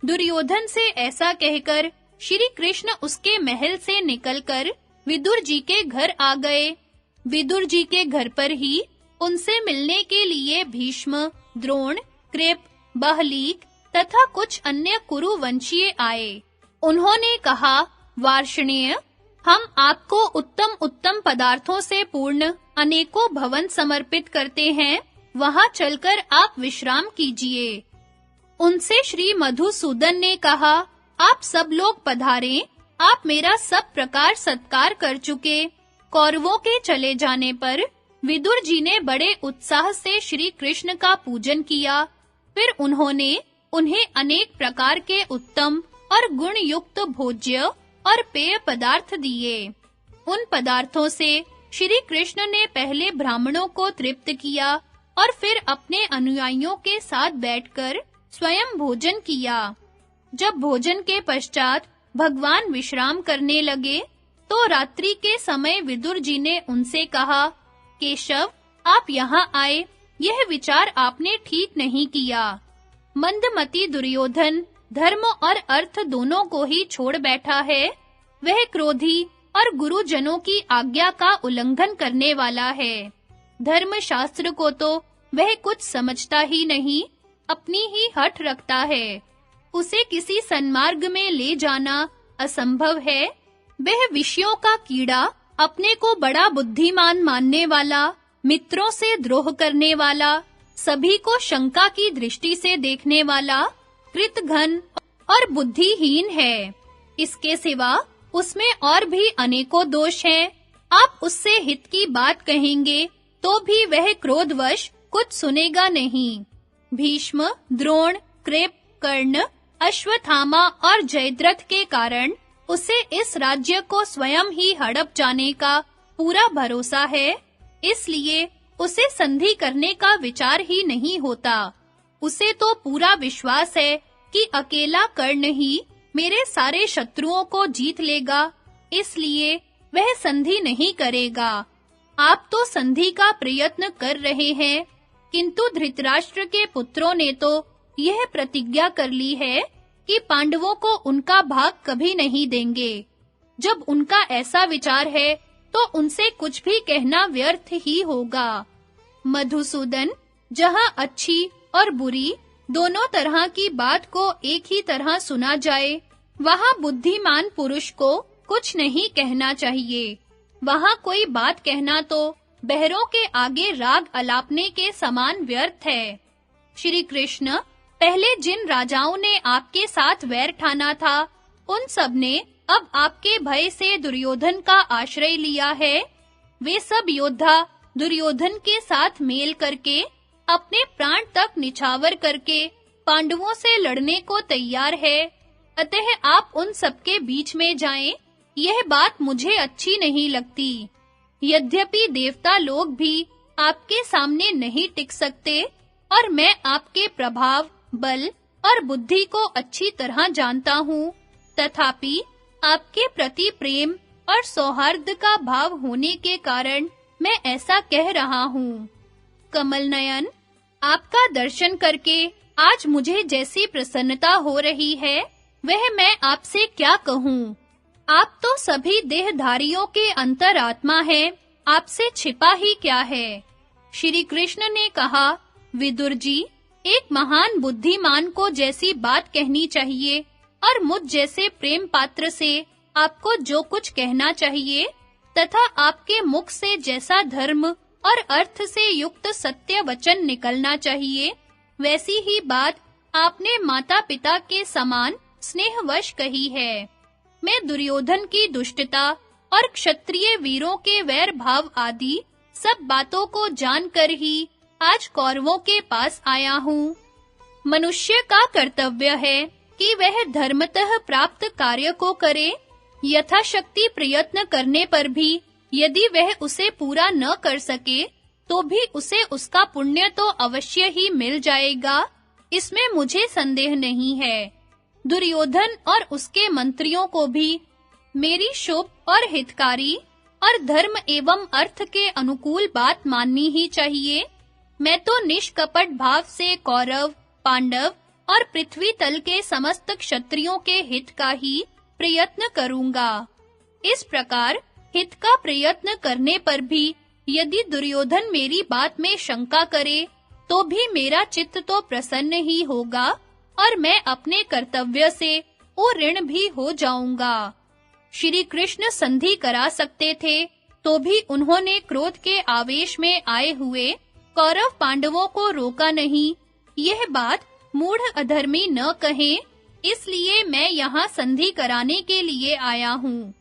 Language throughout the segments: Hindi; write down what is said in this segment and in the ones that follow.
दुर्योधन से ऐसा कहकर श्री कृष्ण उसके महल से निकलकर विदुर जी के घर आ गए। विदुर जी के घर पर ही उनसे मिलने के लिए भीष्म, द्रोण, कृप, बहलीक तथा कुछ अन्य कुरुवंशीय आए। उन्होंने कहा, वार्ष्णेय, हम आपको उत्तम पदार्थों से पूर्ण अनेकों भवन समर्पित करते हैं, वहां चलकर आप विश्राम कीजिए। उनसे श्री मधुसूदन ने कहा, आप सब लोग पधारें, आप मेरा सब प्रकार सत्कार कर चुके। कौरवों के चले जाने पर विदुर जी ने बड़े उत्साह से श्री कृष्ण का पूजन किया। फिर उन्होंने उन्हें अनेक प्रकार के उत्तम और गुण युक्त भोज्य और पेय पदार्थ दिए। उन पदार्थों से श्री कृष्ण ने पहले ब्राह्मणों को तृप्त किया और फिर अपने अनुयायियों के साथ बैठकर स्वयं भोजन किया। जब भोजन के पश्चात भगवान विश्राम करने लगे, तो रात्रि के समय विदुर जी ने उनसे कहा, केशव, आप यहाँ आए, यह विचार आपने ठीक नहीं किया। मंदमती दुर्योधन धर्म और अर्थ दोनों को ही छोड़ बैठा है। वह क्रोधी और गुरुजनों की आज्ञा का उल्लंघन करने वाला है। धर्म शास्त्र को तो वह कुछ समझता ही नहीं, अपनी ही हठ रखता है। उसे किसी सन्मार्ग में ले जाना असंभव है। वह विषयों का कीड़ा, अपने को बड़ा बुद्धिमान मानने वाला, मित्रों से द्रोह करने वाला, सभी को शंका की दृष्टि से देखने वाला, कृतघ्न और बुद्धिहीन है। इसके सिवा उसमें और भी अनेकों दोष हैं। आप उससे हित की बात कहेंगे तो भी वह क्रोधवश कुछ सुनेगा नहीं। भीष्म, द्रोण, कृप, कर्ण, अश्वत्थामा और जयद्रथ के कारण उसे इस राज्य को स्वयं ही हड़प जाने का पूरा भरोसा है। इसलिए उसे संधि करने का विचार ही नहीं होता। उसे तो पूरा विश्वास है कि अकेला कर्ण ही मेरे सारे शत्रुओं को जीत लेगा, इसलिए वह संधि नहीं करेगा। आप तो संधि का प्रयत्न कर रहे हैं, किंतु धृतराष्ट्र के पुत्रों ने तो यह प्रतिज्ञा कर ली है कि पांडवों को उनका भाग कभी नहीं देंगे। जब उनका ऐसा विचार है, तो उनसे कुछ भी कहना व्यर्थ ही होगा। मधुसूदन, जहाँ अच्छी और बुरी दोनों तरह की बात को एक ही तरह सुना जाए, वहाँ बुद्धिमान पुरुष को कुछ नहीं कहना चाहिए। वहाँ कोई बात कहना तो बहरों के आगे राग अलापने के समान व्यर्थ है। श्री कृष्ण, पहले जिन राजाओं ने आपके साथ वैर ठाना था, उन सब ने अब आपके भय से दुर्योधन का आश्रय लिया है। वे सब योद्धा दुर्योधन के साथ मेल करके, अपने प्राण तक निछावर करके पांडवों से लड़ने को तैयार है। अतः आप उन सबके बीच में जाएं, यह बात मुझे अच्छी नहीं लगती। यद्यपि देवता लोग भी आपके सामने नहीं टिक सकते और मैं आपके प्रभाव, बल और बुद्धि को अच्छी तरह जानता हूँ, तथापि आपके प्रति प्रेम और सौहार्द का भाव होने के कारण मैं ऐसा कह रहा हूँ। कमल नयन, आपका दर्शन करके आज मुझे जैसी प्रसन्नता हो रही है, वह मैं आपसे क्या कहूँ। आप तो सभी देहधारियों के अंतरात्मा हैं, आपसे छिपा ही क्या है। श्री कृष्ण ने कहा, विदुर जी, एक महान बुद्धिमान को जैसी बात कहनी चाहिए और मुझ जैसे प्रेम पात्र से आपको जो कुछ कहना चाहिए, तथा आपके मुख से जैसा धर्म और अर्थ से युक्त सत्य वचन निकलना चाहिए, वैसी ही बात आपने माता-पिता के समान स्नेहवश कही है। मैं दुर्योधन की दुष्टता और क्षत्रिय वीरों के वैर भाव आदि सब बातों को जानकर ही आज कौरवों के पास आया हूँ। मनुष्य का कर्तव्य है कि वह धर्मतः प्राप्त कार्य को करे। यथाशक्ति प्रयत्न करने पर भी यदि वह उसे पूरा न कर सके, तो भी उसे उसका पुण्य तो अवश्य ही मिल जाएगा, इसमें मुझे संदेह नहीं है। दुर्योधन और उसके मंत्रियों को भी मेरी शुभ और हितकारी और धर्म एवं अर्थ के अनुकूल बात माननी ही चाहिए। मैं तो निष्कपट भाव से कौरव, पांडव और पृथ्वी तल के समस्त क्षत्रियों के हित का ही प्रयत्न करूंगा। इस प्रकार हित का प्रयत्न करने पर भी यदि दुर्योधन मेरी बात में शंका करे तो भी मेरा चित्त तो प्रसन्न ही होगा और मैं अपने कर्तव्य से ऋण भी हो जाऊंगा। श्री कृष्ण संधि करा सकते थे तो भी उन्होंने क्रोध के आवेश में आए हुए कौरव पांडवों को रोका नहीं। यह बात मूढ़ अधर्मी न कहें, इसलिए मैं यहाँ संधि कराने के लिए आया हूँ।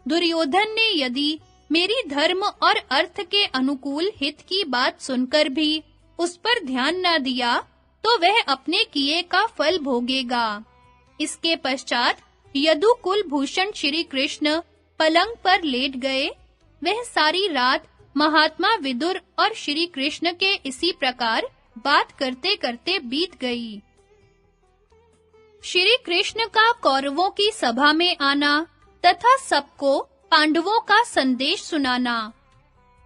दुर्योधन ने यदि मेरी धर्म और अर्थ के अनुकूल हित की बात सुनकर भी उस पर ध्यान न दिया तो वह अपने किए का फल भोगेगा। इसके पश्चात यदु कुलभूषण श्री कृष्ण पलंग पर लेट गए। वह सारी रात महात्मा विदुर और श्री कृष्ण के इसी प्रकार बात करते-करते बीत गई। श्री कृष्ण का कौरवों की सभा में आना तथा सबको पांडवों का संदेश सुनाना।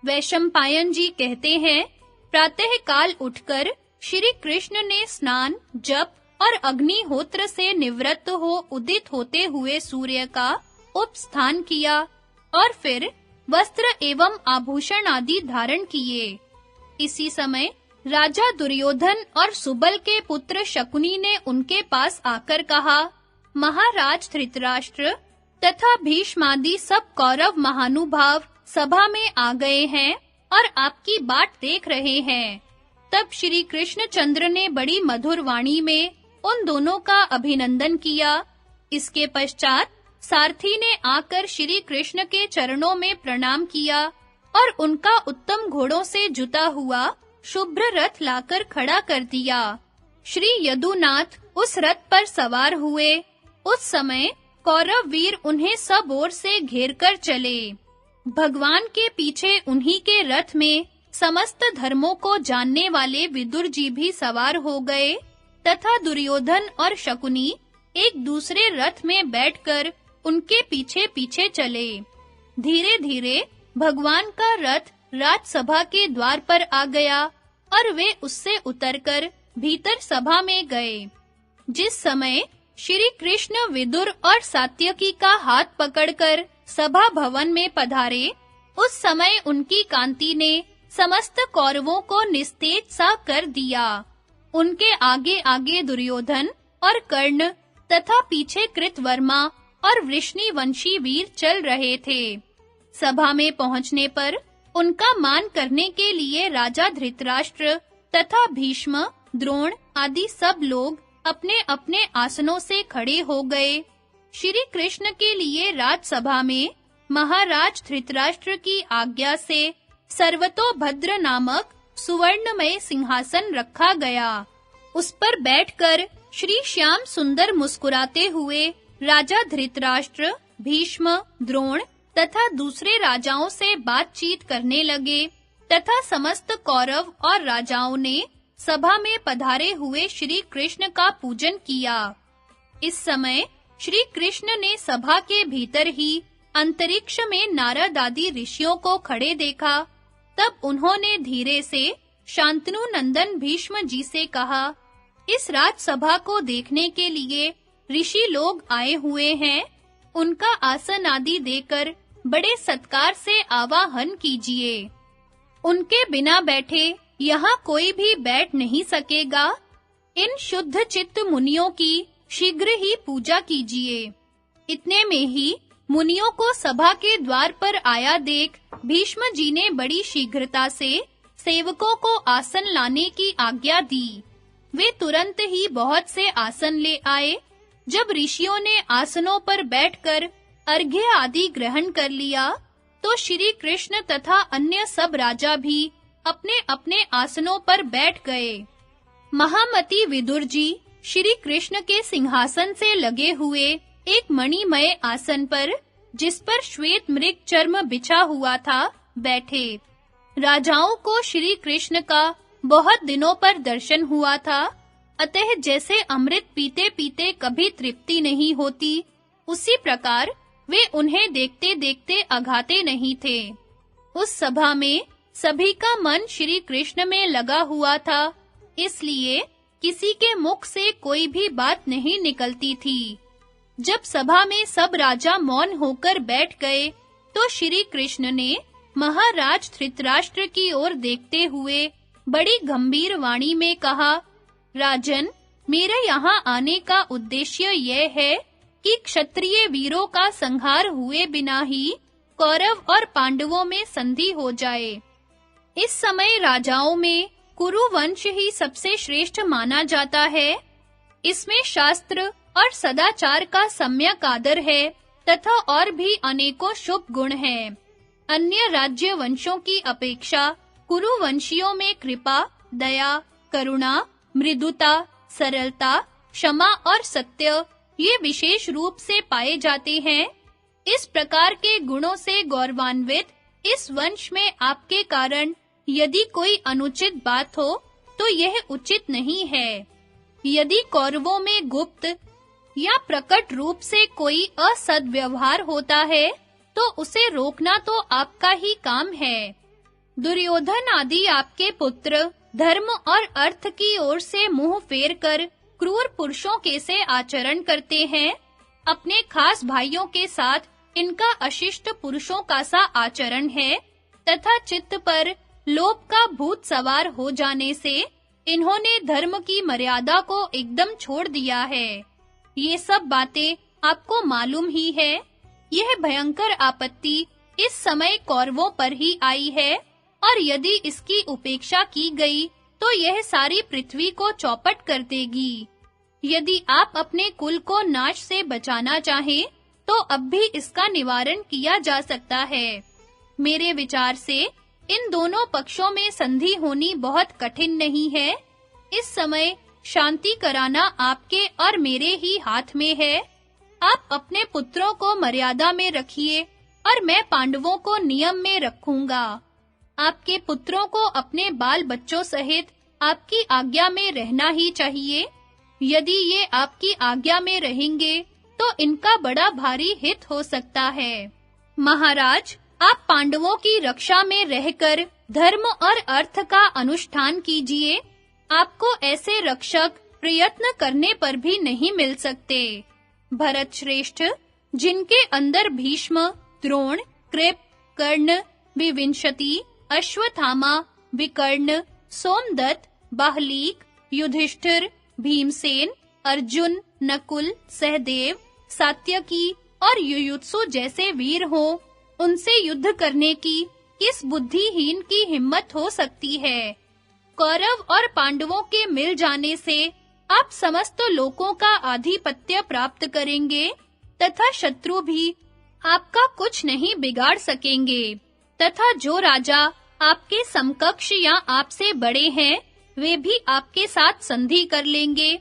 वैशंपायन जी कहते हैं, प्रातः काल उठकर श्री कृष्ण ने स्नान, जप और अग्निहोत्र से निवृत्त हो उदित होते हुए सूर्य का उपस्थान किया और फिर वस्त्र एवं आभूषण आदि धारण किए। इसी समय राजा दुर्योधन और सुबल के पुत्र शकुनी ने उनके पास आकर कहा, महाराज धृतराष्ट्र तथा भीष्मादि सब कौरव महानुभाव सभा में आ गए हैं और आपकी बाट देख रहे हैं। तब श्री कृष्णचंद्र ने बड़ी मधुर वाणी में उन दोनों का अभिनंदन किया। इसके पश्चात सारथी ने आकर श्री कृष्ण के चरणों में प्रणाम किया और उनका उत्तम घोड़ों से जुता हुआ शुभ्र रथ लाकर खड़ा कर दिया। श्री यदुनाथ उस रथ पर सवार हुए। उस समय कौरव वीर उन्हें सब ओर से घेरकर चले। भगवान के पीछे उन्हीं के रथ में समस्त धर्मों को जानने वाले विदुर जी भी सवार हो गए तथा दुर्योधन और शकुनी एक दूसरे रथ में बैठकर उनके पीछे-पीछे चले। धीरे-धीरे भगवान का रथ राजसभा के द्वार पर आ गया और वे उससे उतरकर भीतर सभा में गए। जिस समय श्री कृष्ण विदुर और सात्यकी का हाथ पकड़कर सभा भवन में पधारे, उस समय उनकी कांति ने समस्त कौरवों को निस्तेज सा कर दिया। उनके आगे-आगे दुर्योधन और कर्ण तथा पीछे कृतवर्मा और वृष्णिवंशी वीर चल रहे थे। सभा में पहुंचने पर उनका मान करने के लिए राजा धृतराष्ट्र तथा भीष्म, द्रोण आदि सब लोग अपने-अपने आसनों से खड़े हो गए। श्री कृष्ण के लिए राजसभा में महाराज धृतराष्ट्र की आज्ञा से सर्वतोभद्र नामक सुवर्णमय सिंहासन रखा गया। उस पर बैठकर श्री श्याम सुंदर मुस्कुराते हुए राजा धृतराष्ट्र, भीष्म, द्रोण तथा दूसरे राजाओं से बातचीत करने लगे तथा समस्त कौरव और राजाओं ने सभा में पधारे हुए श्री कृष्ण का पूजन किया। इस समय श्री कृष्ण ने सभा के भीतर ही अंतरिक्ष में नारद आदि ऋषियों को खड़े देखा। तब उन्होंने धीरे से शांतनु नंदन भीष्म जी से कहा, इस राजसभा को देखने के लिए ऋषि लोग आए हुए हैं। उनका आसन आदि देकर बड़े सत्कार से आवाहन कीजिए। उनके बिना बैठे यहाँ कोई भी बैठ नहीं सकेगा। इन शुद्ध चित्त मुनियों की शीघ्र ही पूजा कीजिए। इतने में ही मुनियों को सभा के द्वार पर आया देख भीष्म जी ने बड़ी शीघ्रता से सेवकों को आसन लाने की आज्ञा दी। वे तुरंत ही बहुत से आसन ले आए। जब ऋषियों ने आसनों पर बैठकर अर्घ्य आदि ग्रहण कर लिया, तो श्री कृष्ण तथा अन्य सब राजा भी अपने-अपने आसनों पर बैठ गए। महामति विदुर जी श्री कृष्ण के सिंहासन से लगे हुए एक मणिमय आसन पर, जिस पर श्वेत मृग चर्म बिछा हुआ था, बैठे। राजाओं को श्री कृष्ण का बहुत दिनों पर दर्शन हुआ था, अतः जैसे अमृत पीते-पीते कभी तृप्ति नहीं होती, उसी प्रकार वे उन्हें देखते-देखते अघाते नहीं थे। उस सभा में सभी का मन श्री कृष्ण में लगा हुआ था, इसलिए किसी के मुख से कोई भी बात नहीं निकलती थी। जब सभा में सब राजा मौन होकर बैठ गए, तो श्री कृष्ण ने महाराज धृतराष्ट्र की ओर देखते हुए बड़ी गंभीर वाणी में कहा, राजन, मेरे यहाँ आने का उद्देश्य यह है कि क्षत्रिय वीरों का संहार हुए बिना ही कौरव और पांडवों में संधि हो जाए। इस समय राजाओं में कुरु वंश ही सबसे श्रेष्ठ माना जाता है। इसमें शास्त्र और सदाचार का सम्यक आदर है तथा और भी अनेकों शुभ गुण हैं। अन्य राज्य वंशों की अपेक्षा कुरु वंशियों में कृपा, दया, करुणा, मृदुता, सरलता, क्षमा और सत्य ये विशेष रूप से पाए जाते हैं। इस प्रकार के गुणों से गौरवान्वित इस वंश में आपके कारण यदि कोई अनुचित बात हो तो यह उचित नहीं है। यदि कौरवों में गुप्त या प्रकट रूप से कोई असद्व्यवहार होता है तो उसे रोकना तो आपका ही काम है। दुर्योधन आदि आपके पुत्र धर्म और अर्थ की ओर से मुंह फेर कर क्रूर पुरुषों के से आचरण करते हैं। अपने खास भाइयों के साथ इनका अशिष्ट पुरुषों का सा आचरण है तथा चित्त पर लोभ का भूत सवार हो जाने से इन्होंने धर्म की मर्यादा को एकदम छोड़ दिया है। ये सब बातें आपको मालूम ही है। यह भयंकर आपत्ति इस समय कौरवों पर ही आई है और यदि इसकी उपेक्षा की गई तो यह सारी पृथ्वी को चौपट कर देगी। यदि आप अपने कुल को नाश से बचाना चाहें तो अब भी इसका निवारण किया जा सकता है। मेरे विचार से इन दोनों पक्षों में संधि होनी बहुत कठिन नहीं है। इस समय शांति कराना आपके और मेरे ही हाथ में है। आप अपने पुत्रों को मर्यादा में रखिए और मैं पांडवों को नियम में रखूंगा। आपके पुत्रों को अपने बाल बच्चों सहित आपकी आज्ञा में रहना ही चाहिए। यदि ये आपकी आज्ञा में रहेंगे तो इनका बड़ा भारी हित हो सकता है। महाराज, आप पांडवों की रक्षा में रहकर धर्म और अर्थ का अनुष्ठान कीजिए। आपको ऐसे रक्षक प्रयत्न करने पर भी नहीं मिल सकते। भरत श्रेष्ठ, जिनके अंदर भीष्म, द्रोण, कृप, कर्ण, विविंशति, अश्वत्थामा, विकर्ण, सोमदत्त, बाहलीक, युधिष्ठिर, भीमसेन, अर्जुन, नकुल, सहदेव, सात्यकी और युयुत्सु जैसे वीर हो, उनसे युद्ध करने की किस बुद्धिहीन की हिम्मत हो सकती है। कौरव और पांडवों के मिल जाने से आप समस्त लोकों का आधिपत्य प्राप्त करेंगे तथा शत्रु भी आपका कुछ नहीं बिगाड़ सकेंगे तथा जो राजा आपके समकक्ष या आपसे बड़े हैं वे भी आपके साथ संधि कर लेंगे।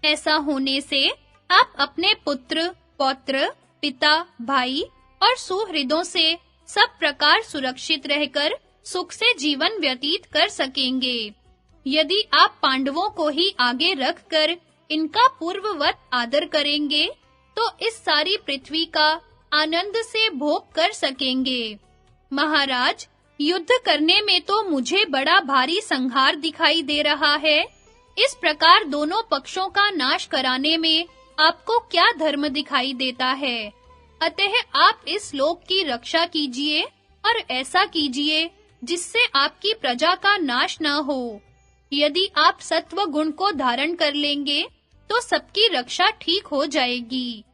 ऐसा होने से आप अपने पुत्र, पौत्र, पिता, भाई और सुहृदों से सब प्रकार सुरक्षित रहकर सुख से जीवन व्यतीत कर सकेंगे। यदि आप पांडवों को ही आगे रखकर इनका पूर्ववत आदर करेंगे तो इस सारी पृथ्वी का आनंद से भोग कर सकेंगे। महाराज, युद्ध करने में तो मुझे बड़ा भारी संहार दिखाई दे रहा है। इस प्रकार दोनों पक्षों का नाश कराने में आपको क्या धर्म दिखाई देता है? अतः आप इस लोक की रक्षा कीजिए और ऐसा कीजिए जिससे आपकी प्रजा का नाश न हो। यदि आप सत्व गुण को धारण कर लेंगे तो सबकी रक्षा ठीक हो जाएगी।